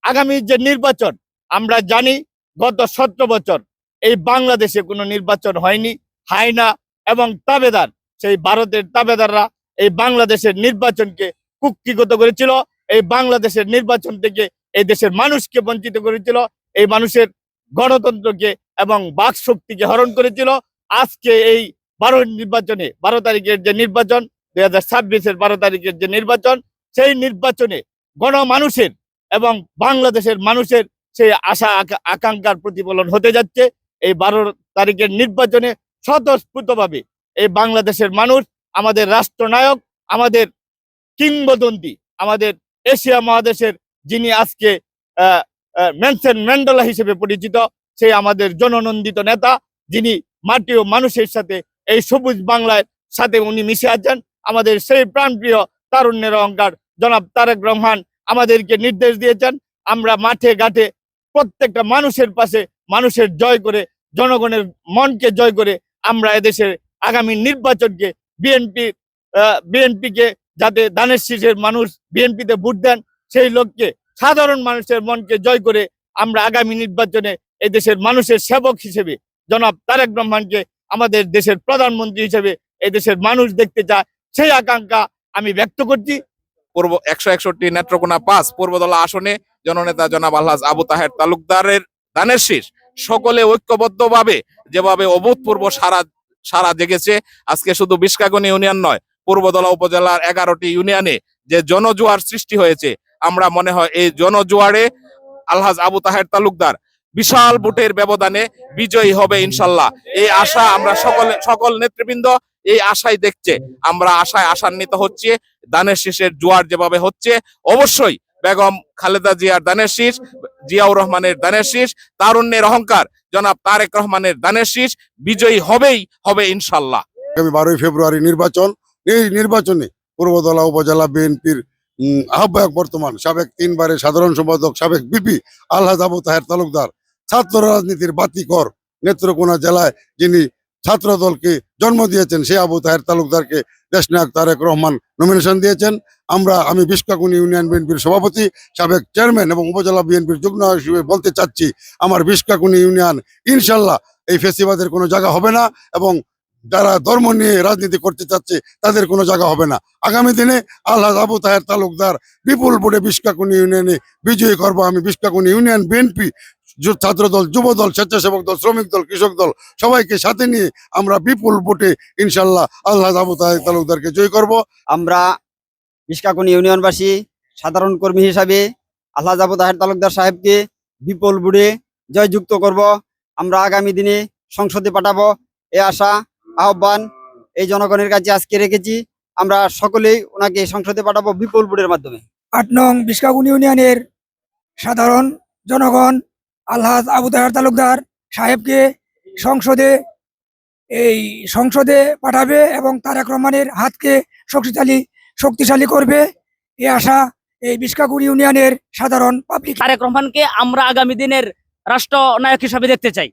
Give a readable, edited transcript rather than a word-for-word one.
আগামী যে নির্বাচন, আমরা জানি গত 17 বছর এই বাংলাদেশে কোনো নির্বাচন হয়নি, হয় না, এবং তাবেদার, সেই ভারতের তাবেদাররা এই বাংলাদেশের নির্বাচনকে কুক্ষিগত করেছিল। এই বাংলাদেশের নির্বাচন থেকে এই দেশের মানুষকে বঞ্চিত করেছিল, এই মানুষের গণতন্ত্রকে এবং বাক শক্তিকে হরণ করেছিল। আজকে এই 12 তারিখের যে নির্বাচন, 2026-এর 12 তারিখের যে নির্বাচন, সেই নির্বাচনে গণমানুষের এবং বাংলাদেশের মানুষের সেই আশা আকাঙ্ক্ষার প্রতিফলন হতে যাচ্ছে। এই 12 তারিখের নির্বাচনে স্বতঃস্ফূর্তভাবে এই বাংলাদেশের মানুষ আমাদের রাষ্ট্রনায়ক, আমাদের কিংবদন্তি, আমাদের এশিয়া মহাদেশের যিনি আজকে নেলসন ম্যান্ডেলা হিসেবে পরিচিত, সেই আমাদের জননন্দিত নেতা, যিনি মাটি ও মানুষের সাথে এই সবুজ বাংলার সাথে উনি মিশে আছেন। আমাদের সেই প্রাণপ্রিয় তারুণ্যের অহংকার জনাব তারেক রহমান আমাদেরকে নির্দেশ দিয়েছেন, আমরা মাঠে ঘাটে প্রত্যেকটা মানুষের পাশে, মানুষের জয় করে, জনগণের মনকে জয় করে আমরা এদেশের আগামী নির্বাচনকে বিএনপিকে যাতে ধানের শীষের মানুষ বিএনপিতে ভোট দেন, সেই লক্ষ্যে সাধারণ মানুষের মনকে জয় করে আমরা আগামী নির্বাচনে এই দেশের মানুষের সেবক হিসেবে জনাব তারেক রহমানকে আমাদের দেশের প্রধানমন্ত্রী হিসেবে এই দেশের মানুষ দেখতে চায়, সেই আকাঙ্ক্ষা আমি ব্যক্ত করছি। পূর্ব 161 নেত্রকোনা 5 পূর্বদলা আসনে জননেতা জনাব আলহাজ আবু তাহের তালুকদারের দানের শীষ সকলে ঐক্যবদ্ধভাবে যেভাবে অভূতপূর্ব সারা জেগেছে, আজকে শুধু বিশকাগন ইউনিয়ন নয়, পূর্বদলা উপজেলার 11টি ইউনিয়নে যে জনজোয়ার সৃষ্টি হয়েছে, আমরা মনে হয় এই জনজোয়ারে আলহাজ আবু তাহের তালুকদার বিশাল ভোটের ব্যবধানে বিজয়ী হবে ইনশাল্লাহ। এই আশা আমরা সকল নেতৃবৃন্দ এই আশাই দেখছে, আমরা আশায় আশান্বিত হচ্ছে। দানের শীষের জোয়ার যেভাবে হচ্ছে, অবশ্যই বেগম খালেদা জিয়ার দানের শীষ, জিয়াউর রহমানের দানের শীষ, তারুণ্যের অহংকার জনাব তারেক রহমানের দানের শীষ বিজয়ী হবে ইনশাল্লাহ। আগামী 12 ফেব্রুয়ারি নির্বাচন, এই নির্বাচনে পূর্বদলা উপজেলা বিএনপির আহ্বায়ক, বর্তমান সাবেক 3 বারের সাধারণ সম্পাদক, সাবেক বিপি আলহাজ আবু তাহের তালুকদার, ছাত্র রাজনীতির বাতিকর, নেত্রকোনা জেলায় যিনি ছাত্র দলকে জন্ম দিয়েছেন, সেই আবু তাহের তালুকদারকে দেশনায়ক তারেক রহমান নমিনেশন দিয়েছেন। আমি বিশকাকুনি ইউনিয়ন বিএনপির সভাপতি, সাবেক চেয়ারম্যান এবং উপজেলা বিএনপির যুগ্ম হিসেবে বলতে চাচ্ছি, আমার বিশকাকুনি ইউনিয়ন ইনশাল্লাহ এই ফেসিবাদের কোনো জায়গা হবে না, এবং যারা ধর্ম নিয়ে রাজনীতি করতে চাচ্ছে তাদের কোনো জায়গা হবে না। আগামী দিনে আলহাজ আবু তাহের তালুকদার বিপুল ভোটে বিশকাকুনি ইউনিয়নে বিজয়ী করবো আমি। বিশকাকুনি ইউনিয়ন বিএনপি, ছাত্রদল, যুবদল, স্বেচ্ছাসেবক দল, শ্রমিক দল, কৃষক দল সবাইকে সাথে নিয়ে আমরা বিপুল ভোটে ইনশাল্লাহ আলহাজ আবু তাহের তালুকদারকে জয় করব। আমরা বিশকাকুনি ইউনিয়নবাসী সাধারণ কর্মী হিসাবে আলহাজ আবু তাহের তালুকদার সাহেবকে বিপুল ভোটে জয়যুক্ত করব। আমরা আগামী দিনে সংসদে পাঠাবো, এ আশা আহ্বান এই জনগণের কাছে আজকে রেখেছি। আমরা সকলেই ওনাকে সংসদে পাঠাবো বিপুল ভোটের মাধ্যমে। 8 নং বিশকাকুনি ইউনিয়নের সাধারণ জনগণ আলহাজ আবু তাহের তালুকদার সাহেবকে সংসদে পাঠাবে এবং তারেক রহমানের হাতকে শক্তিশালী করবে, এ আশা এই বিশকাকুনি ইউনিয়নের সাধারণ পাবলিক। তারেক রহমানকে আমরা আগামী দিনের রাষ্ট্রনায়ক হিসাবে দেখতে চাই।